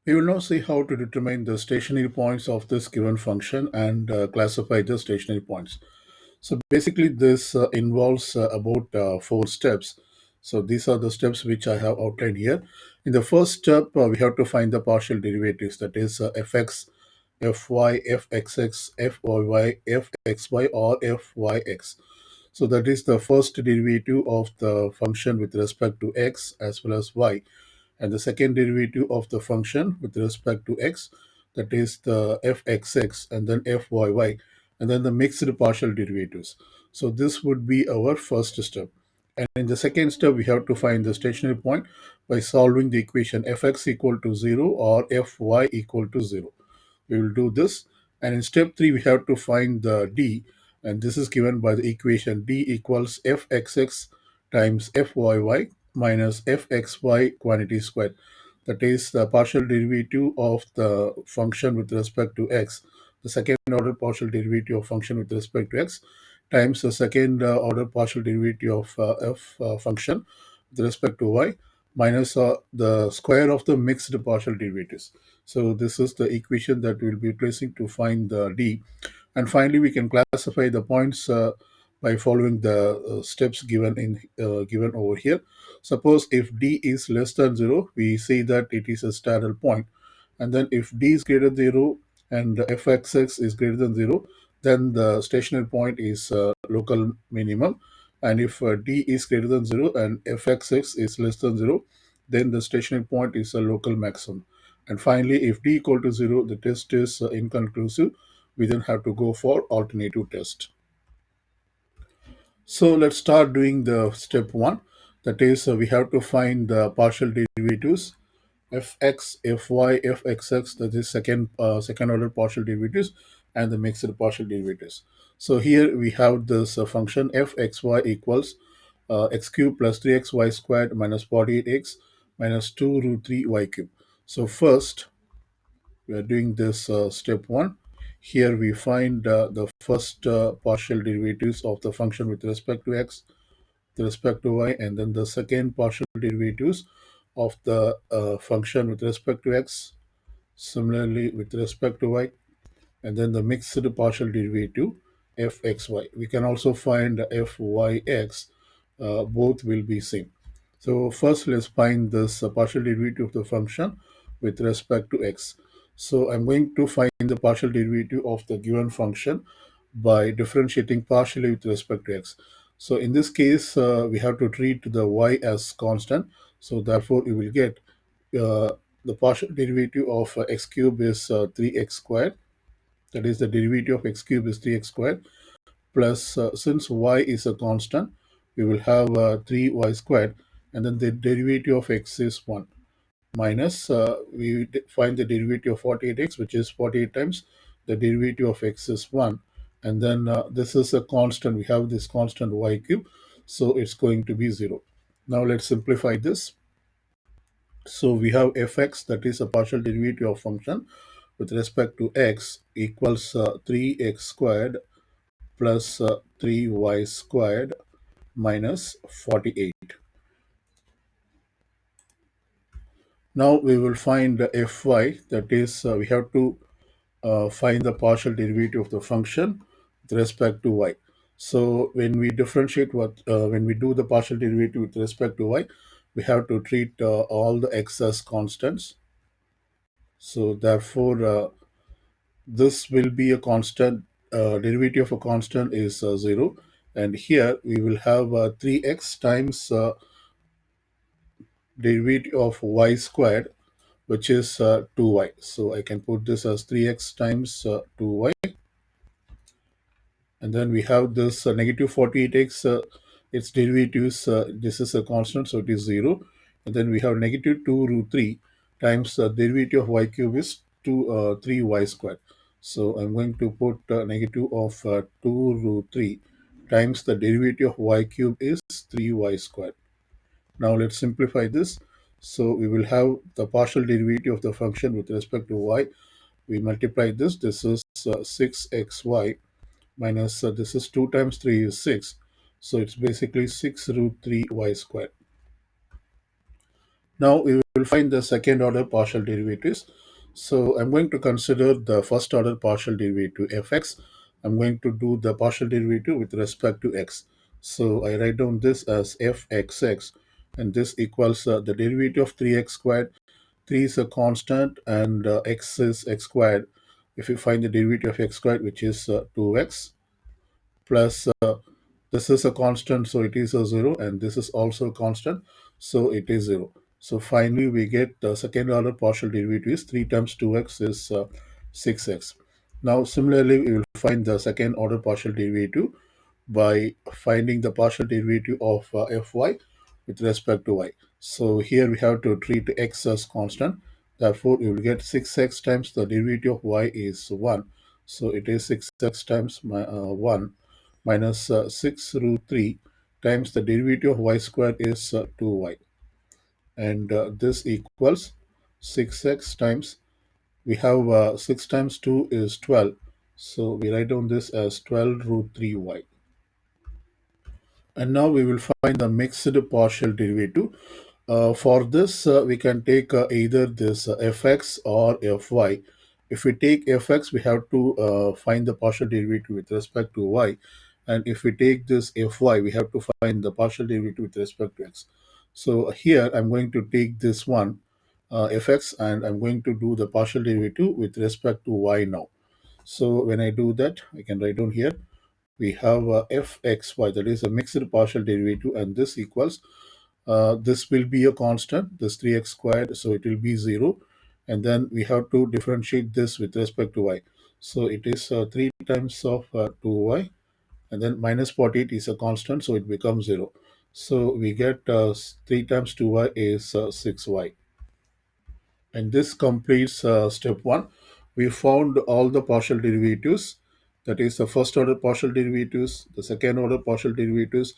We will now see how to determine the stationary points of this given function and classify the stationary points. So basically, this involves about four steps. So these are the steps which I have outlined here. In the first step, we have to find the partial derivatives, that is fx, fy, fxx, fyy, fxy, or fyx. So that is the first derivative of the function with respect to x as well as y, and the second derivative of the function with respect to x, that is the fxx and then fyy, and then the mixed partial derivatives. So this would be our first step. And in the second step, we have to find the stationary point by solving the equation fx equal to 0 or fy equal to 0. We will do this. And in step 3, we have to find the d, and this is given by the equation d equals fxx times fyy minus fxy quantity squared. That is the partial derivative of the function with respect to x, the second order partial derivative of function with respect to x, times the second order partial derivative of function with respect to y, minus the square of the mixed partial derivatives. So this is the equation that we'll be placing to find the d. And finally, we can classify the points by following the steps given over here. Suppose if d is less than 0, we say that it is a straddle point. And then if d is greater than 0 and fxx is greater than 0, then the stationary point is local minimum. And if d is greater than 0 and fxx is less than 0, then the stationary point is a local maximum. And finally, if d equal to 0, the test is inconclusive. We then have to go for alternative test. So let's start doing the step 1. That is, we have to find the partial derivatives fx, fy, fxx, that is second order partial derivatives, and the mixed partial derivatives. So here we have this function fxy equals x cube plus 3xy squared minus 48x minus 2 root 3 y cube. So first, we are doing this step 1. Here we find the first partial derivatives of the function with respect to x, with respect to y, and then the second partial derivatives of the function with respect to x, similarly with respect to y, and then the mixed partial derivative fxy. We can also find fyx. Both will be same. So first, let's find this partial derivative of the function with respect to x. So I'm going to find the partial derivative of the given function by differentiating partially with respect to x. So in this case, we have to treat the y as constant. So therefore, you will get the partial derivative of x cube is 3x squared, that is the derivative of x cube is 3x squared, plus since y is a constant, we will have 3y squared, and then the derivative of x is 1, minus find the derivative of 48x, which is 48 times the derivative of x is 1, and then this is a constant, we have this constant y cube, so it's going to be 0. Now let's simplify this. So we have fx, that is a partial derivative of function with respect to x, equals 3x squared plus 3y squared minus 48. Now we will find fy, that is we have to find the partial derivative of the function with respect to y. So when we differentiate when we do the partial derivative with respect to y, we have to treat all the x as constants. So therefore, this will be a constant. Derivative of a constant is 0, and here we will have 3x times derivative of y squared, which is 2y. So I can put this as 3x times 2y, and then we have this negative 48x, its derivatives, this is a constant, so it is 0, and then we have negative 2 root 3 times derivative of y cube is 3y squared. So I'm going to put negative of 2 root 3 times the derivative of y cube is 3y squared. Now let's simplify this. So we will have the partial derivative of the function with respect to y. We multiply this. This is 6xy minus this is 2 times 3 is 6. So it's basically 6 root 3 y squared. Now we will find the second order partial derivatives. So I'm going to consider the first order partial derivative fx. I'm going to do the partial derivative with respect to x. So I write down this as fxx, and this equals the derivative of 3x squared. 3 is a constant, and x is x squared. If you find the derivative of x squared, which is 2x, plus this is a constant, so it is a 0, and this is also a constant, so it is 0. So finally we get the second order partial derivative is 3 times 2x is 6x. Now similarly we will find the second order partial derivative by finding the partial derivative of fy with respect to y. So here we have to treat x as constant. Therefore, you will get 6x times the derivative of y is 1. So it is 6x times 1 minus 6 root 3 times the derivative of y squared is 2y. And this equals 6x times, we have 6 times 2 is 12. So we write down this as 12 root 3y. And now we will find the mixed partial derivative. For this, we can take either this fx or fy. If we take fx, we have to find the partial derivative with respect to y. And if we take this fy, we have to find the partial derivative with respect to x. So here I'm going to take this one, fx, and I'm going to do the partial derivative with respect to y now. So when I do that, I can write down here we have fxy, that is a mixed partial derivative, and this equals this will be a constant, this 3x squared, so it will be 0, and then we have to differentiate this with respect to y. So it is 3 times of 2y, and then minus 48 is a constant, so it becomes 0. So we get 3 times 2y is 6y. And this completes step 1. We found all the partial derivatives, that is the first order partial derivatives, the second order partial derivatives,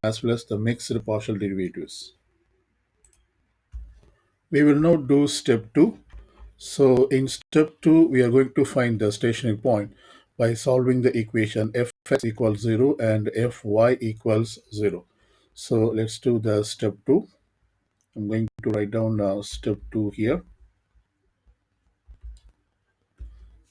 as well as the mixed partial derivatives. We will now do step 2. So in step 2, we are going to find the stationary point by solving the equation fx equals 0 and fy equals 0. So let's do the step 2. I'm going to write down step 2 here.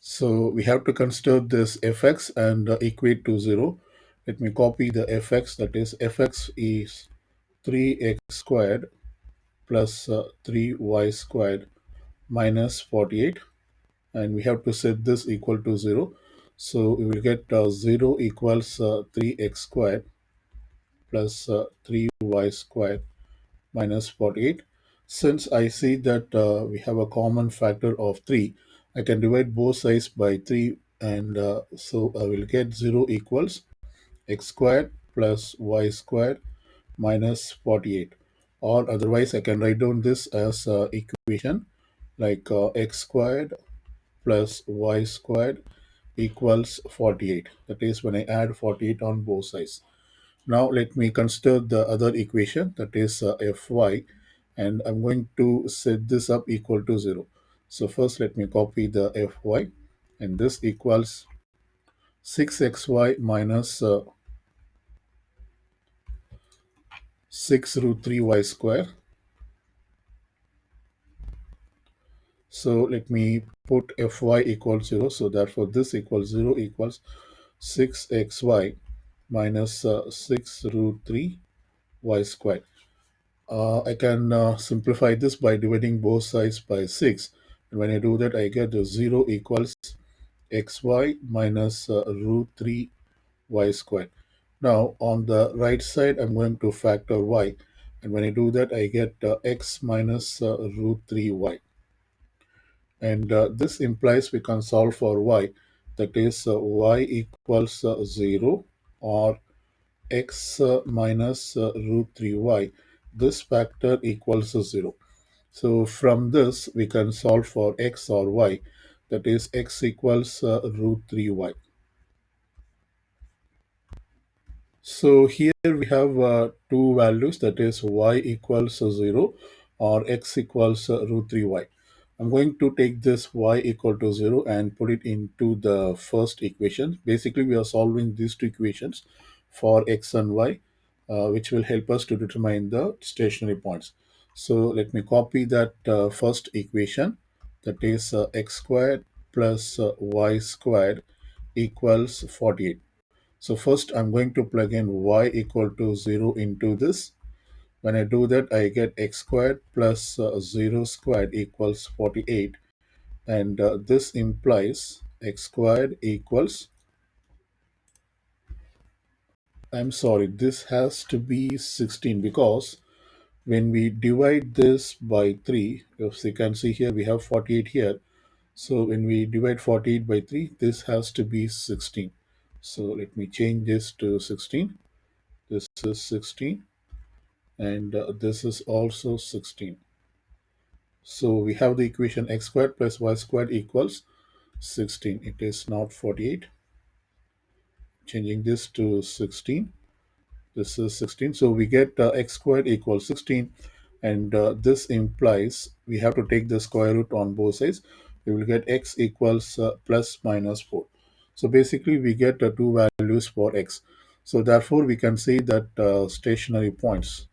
So we have to consider this fx and equate to 0. Let me copy the fx, that is fx is 3x squared plus 3y squared minus 48, and we have to set this equal to 0. So we will get 0 equals 3x squared plus 3y squared minus 48. Since I see that we have a common factor of 3, I can divide both sides by 3, and so I will get 0 equals x squared plus y squared minus 48. Or otherwise, I can write down this as equation like x squared plus y squared equals 48. That is when I add 48 on both sides. Now let me consider the other equation, that is fy, and I'm going to set this up equal to 0. So first let me copy the fy, and this equals 6xy minus 6 root 3y square. So let me put fy equals 0. So therefore this equals 0 equals 6xy minus 6 root 3 y squared. I can simplify this by dividing both sides by 6. And when I do that, I get 0 equals xy minus root 3 y squared. Now, on the right side, I'm going to factor y. And when I do that, I get x minus root 3y. And this implies we can solve for y. That is, y equals 0 or x minus root 3y. This factor equals 0. So from this, we can solve for x or y. That is, x equals root 3y. So here we have two values, that is y equals 0 or x equals root 3y. I'm going to take this y equal to 0 and put it into the first equation. Basically, we are solving these two equations for x and y, which will help us to determine the stationary points. So let me copy that first equation, that is x squared plus y squared equals 48. So first I'm going to plug in y equal to 0 into this. When I do that, I get x squared plus 0 squared equals 48. And this implies x squared equals, I'm sorry, this has to be 16, because when we divide this by 3, if you can see here, we have 48 here. So when we divide 48 by 3, this has to be 16. So let me change this to 16. This is 16, and this is also 16. So we have the equation x squared plus y squared equals 16. It is not 48. Changing this to 16. This is 16. So we get x squared equals 16. And this implies we have to take the square root on both sides. We will get x equals plus minus 4. So basically we get two values for x. So therefore we can say that stationary points.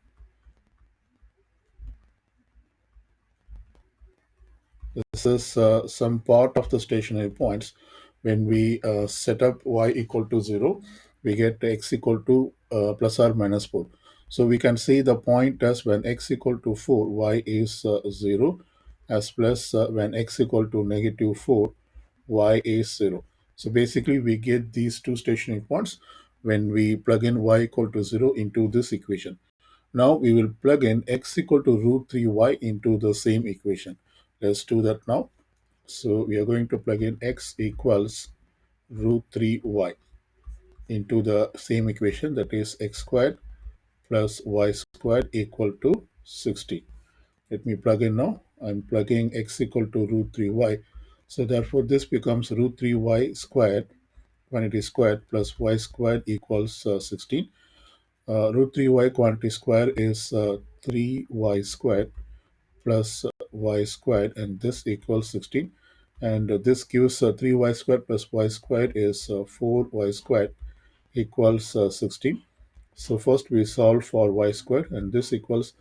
This is some part of the stationary points. When we set up y equal to 0, we get x equal to plus or minus 4. So we can see the point as when x equal to 4, y is 0, as plus when x equal to negative 4, y is 0. So basically we get these two stationary points when we plug in y equal to 0 into this equation. Now we will plug in x equal to root 3y into the same equation. Let's do that now. So we are going to plug in x equals root 3y into the same equation, that is x squared plus y squared equal to 60. Let me plug in now. I'm plugging x equal to root 3y. So therefore this becomes root 3y squared when it is squared plus y squared equals 16. Root 3y quantity square is 3y squared plus y squared, and this equals 16. And this gives 3y squared plus y squared is 4y squared equals 16. So first we solve for y squared, and this equals,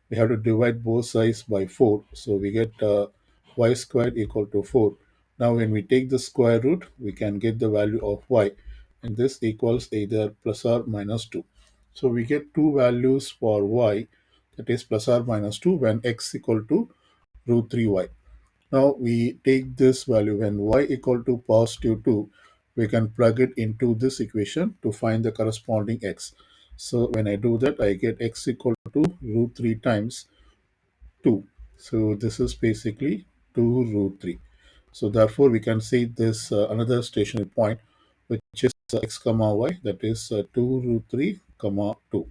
we have to divide both sides by 4. So we get y squared equal to 4. Now when we take the square root, we can get the value of y, and this equals either plus or minus 2. So we get two values for y, that is plus or minus 2 when x equal to root 3y. Now we take this value when y equal to positive 2, we can plug it into this equation to find the corresponding x. So when I do that, I get x equal to root 3 times 2. So this is basically 2 root 3. So therefore we can say this another stationary point, which is x comma y, that is 2 root 3 comma 2.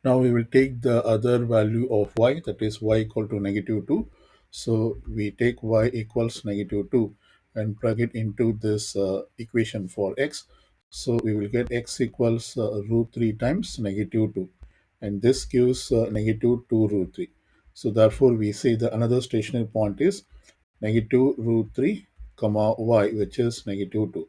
Now we will take the other value of y, that is y equal to negative 2. So we take y equals negative 2 and plug it into this equation for x. So we will get x equals root 3 times negative 2. And this gives negative 2 root 3. So therefore we say the another stationary point is negative root 3 comma y, which is negative 2.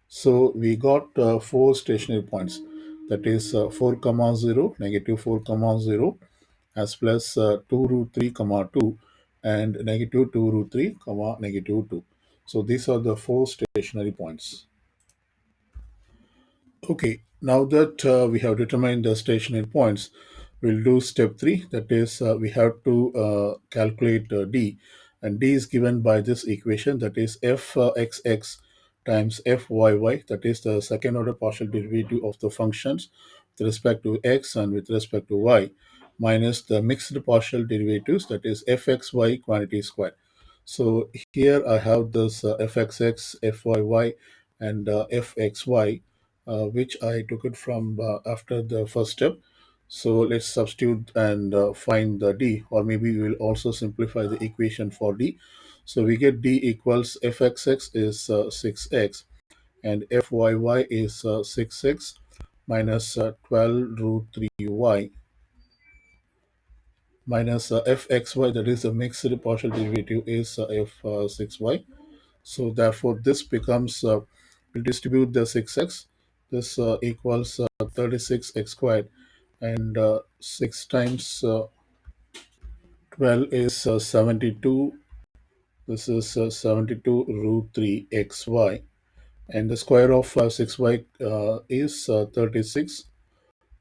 So we got four stationary points, that is 4 comma 0, negative 4 comma 0, as plus 2 root 3 comma 2, and negative 2 root 3 comma negative 2. So these are the four stationary points. Okay, now that we have determined the stationary points, we'll do step 3. That is, we have to calculate d, and d is given by this equation, that is f(x)(x) times f(y)(y), that is the second order partial derivative of the functions with respect to x and with respect to y, minus the mixed partial derivatives, that is fxy quantity squared. So here I have this fxx, fyy, and fxy, which I took it from after the first step. So let's substitute and find the d, or maybe we will also simplify the equation for d. So we get d equals fxx is 6x and fyy is 6x minus 12 root 3y minus fxy, that is the mixed partial derivative, is f6y. So therefore this becomes, we'll distribute the 6x. This equals 36x squared, and 6 times 12 is 72. This is 72 root 3 xy, and the square of 6y is 36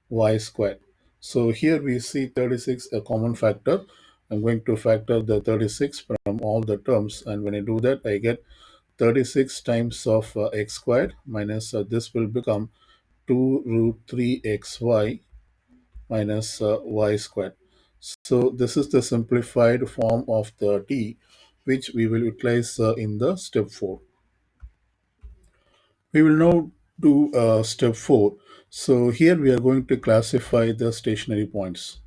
y squared. So here we see 36 a common factor. I'm going to factor the 36 from all the terms, and when I do that I get 36 times of x squared minus this will become 2 root 3 xy minus y squared. So this is the simplified form of the t which we will utilize in the step 4. We will now do step 4. So here we are going to classify the stationary points.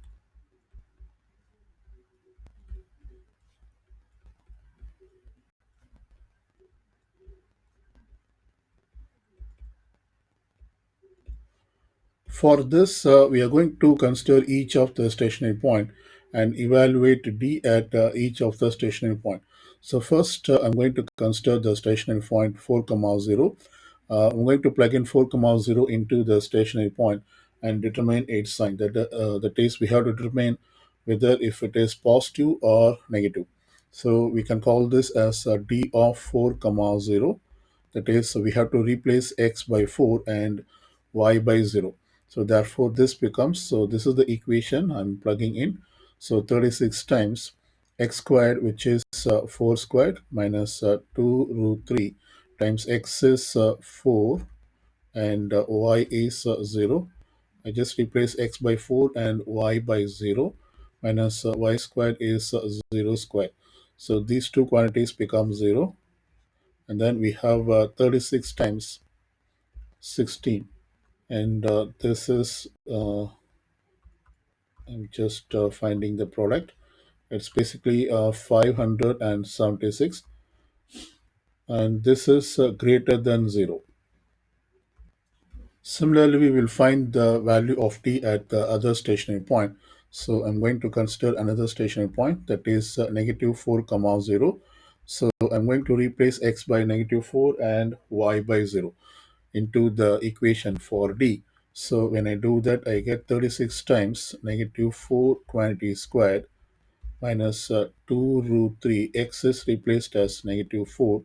For this, we are going to consider each of the stationary point and evaluate d at each of the stationary point. So first, I'm going to consider the stationary point 4, comma 0. I'm going to plug in 4, comma 0 into the stationary point and determine its sign. That is, we have to determine whether if it is positive or negative. So we can call this as d of 4, comma 0. That is, we have to replace x by 4 and y by 0. So therefore this becomes, so this is the equation I'm plugging in. So 36 times x squared, which is 4 squared, minus 2 root 3 times x is 4 and y is 0. I just replace x by 4 and y by 0, minus y squared is 0 squared. So these two quantities become 0, and then we have 36 times 16, and this is I'm just finding the product. It's basically 576, and this is greater than 0. Similarly, we will find the value of t at the other stationary point. So I'm going to consider another stationary point, that is negative 4, comma 0. So I'm going to replace x by negative 4 and y by 0 into the equation for d. So when I do that, I get 36 times negative 4 quantity squared minus 2 root 3. X is replaced as negative 4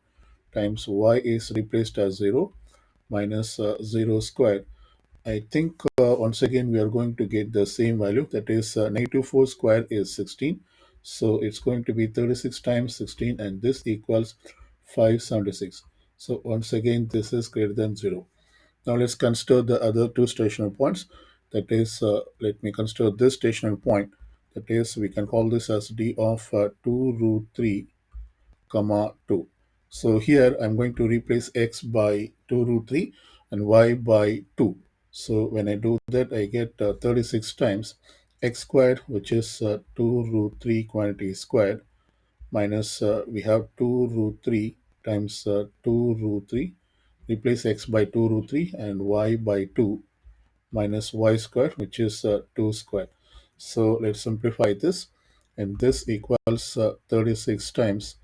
times y is replaced as 0 minus 0 squared. I think once again we are going to get the same value, that is negative 4 square is 16. So it's going to be 36 times 16, and this equals 576. So once again this is greater than 0. Now let's consider the other two stationary points. That is, let me consider this stationary point. That is, we can call this as d of 2 root 3, comma 2. So here I'm going to replace x by 2 root 3 and y by 2. So when I do that, I get 36 times x squared, which is 2 root 3 quantity squared, minus we have 2 root 3 times 2 root 3. Replace x by 2 root 3 and y by 2 minus y squared, which is 2 squared. So let's simplify this, and this equals 36 times,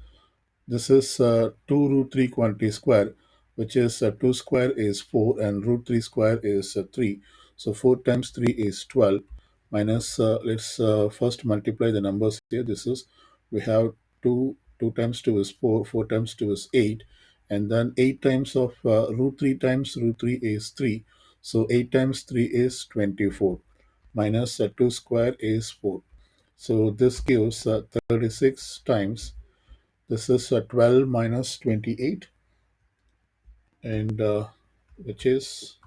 this is 2 root 3 quantity square, which is 2 square is 4 and root 3 square is 3. So 4 times 3 is 12, minus, let's first multiply the numbers here. This is, we have 2 times 2 is 4, 4 times 2 is 8, and then 8 times of root 3 times root 3 is 3. So 8 times 3 is 24, minus 2 square is 4. So this gives 36 times, this is 12 minus 28, and which is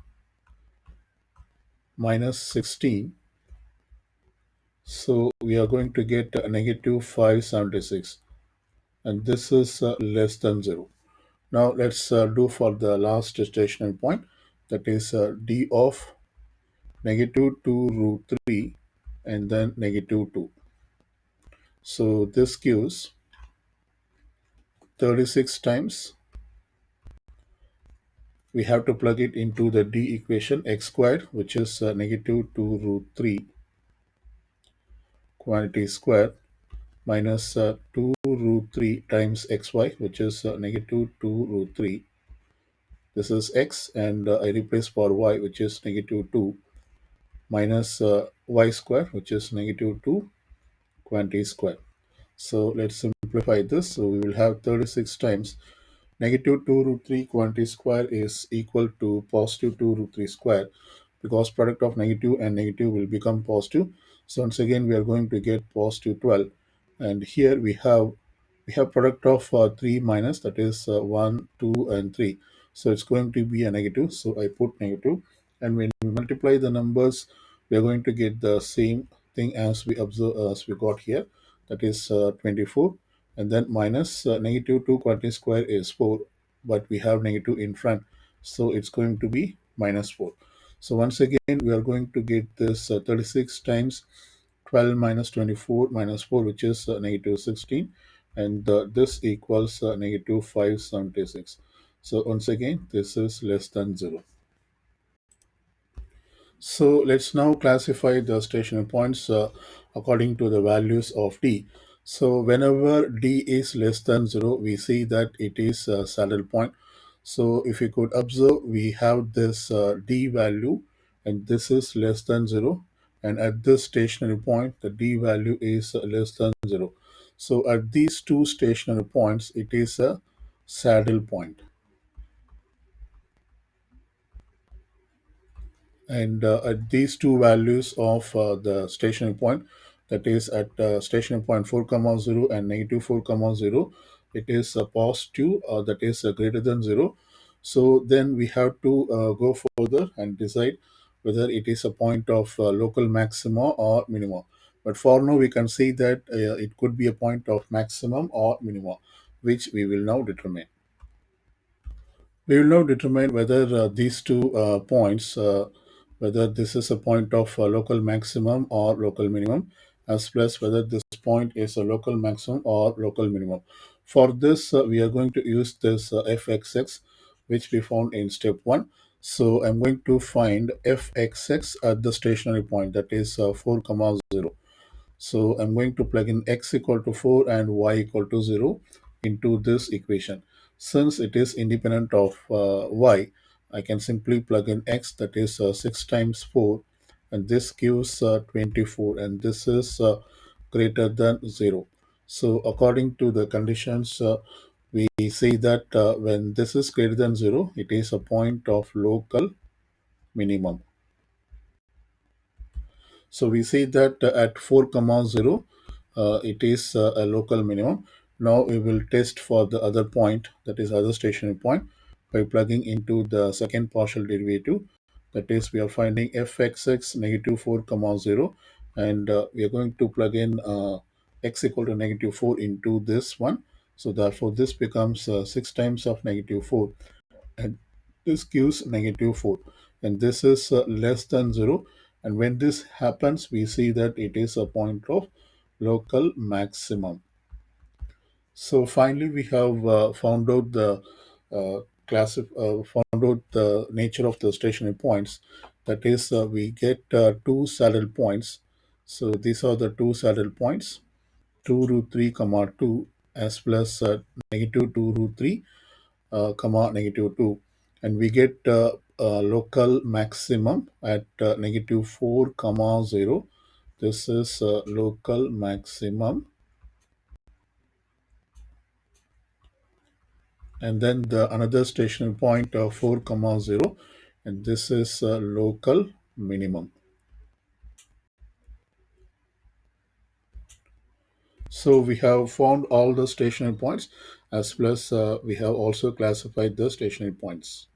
minus 16. So we are going to get a negative 576, and this is less than 0. Now let's do for the last stationary point, that is d of negative 2 root 3 and then negative 2. So this gives 36 times, we have to plug it into the d equation, x squared, which is negative 2 root 3 quantity square, minus 2 root 3 times xy, which is negative 2 root 3. This is x, and I replace for y, which is negative 2, minus y square, which is negative 2 quantity square. So let's simplify this. So we will have 36 times negative 2 root 3 quantity square is equal to positive 2 root 3 square, because product of negative and negative will become positive. So once again we are going to get positive 12, and here we have product of 3 minus, that is 1, 2 and 3. So it's going to be a negative, so I put negative. And when we multiply the numbers, we are going to get the same thing as we observe, as we got here, that is 24. And then minus negative 2 quantity square is 4, but we have negative in front, so it's going to be minus 4. So once again we are going to get this 36 times 12 minus 24 minus 4, which is negative 16, and this equals negative 576. So once again this is less than 0. So let's now classify the stationary points according to the values of d. So whenever d is less than 0, we see that it is a saddle point. So if you could observe, we have this d value, and this is less than 0. And at this stationary point, the d value is less than 0. So at these two stationary points, it is a saddle point. And at these two values of the stationary point, that is at stationary point 4 comma 0 and negative 4 comma 0, it is a positive, that is greater than 0. So then we have to go further and decide whether it is a point of local maxima or minima. But for now we can see that it could be a point of maximum or minima, which we will now determine. We will now determine whether these two points, whether this is a point of local maximum or local minimum, as well as whether this point is a local maximum or local minimum. For this, we are going to use this fxx, which we found in step 1. So I'm going to find fxx at the stationary point, that is 4 comma 0. So I'm going to plug in x equal to 4 and y equal to 0 into this equation. Since it is independent of y, I can simply plug in x, that is 6 times 4, and this gives 24, and this is greater than 0. So according to the conditions, we say that when this is greater than 0, it is a point of local minimum. So we see that at 4 comma 0, it is a local minimum. Now we will test for the other point, that is other stationary point, by plugging into the second partial derivative. That is, we are finding fxx negative 4 comma 0, and we are going to plug in x equal to negative 4 into this one. So therefore this becomes 6 times of negative 4, and this gives negative 4, and this is less than 0. And when this happens, we see that it is a point of local maximum. So finally we have found out the found out the nature of the stationary points. That is, we get two saddle points. So these are the two saddle points, 2 root 3 comma 2, as plus negative 2 root 3 comma negative 2, and we get local maximum at negative 4 comma 0. This is local maximum, and then the another stationary point 4 comma 0, and this is local minimum. So we have found all the stationary points, as plus we have also classified the stationary points.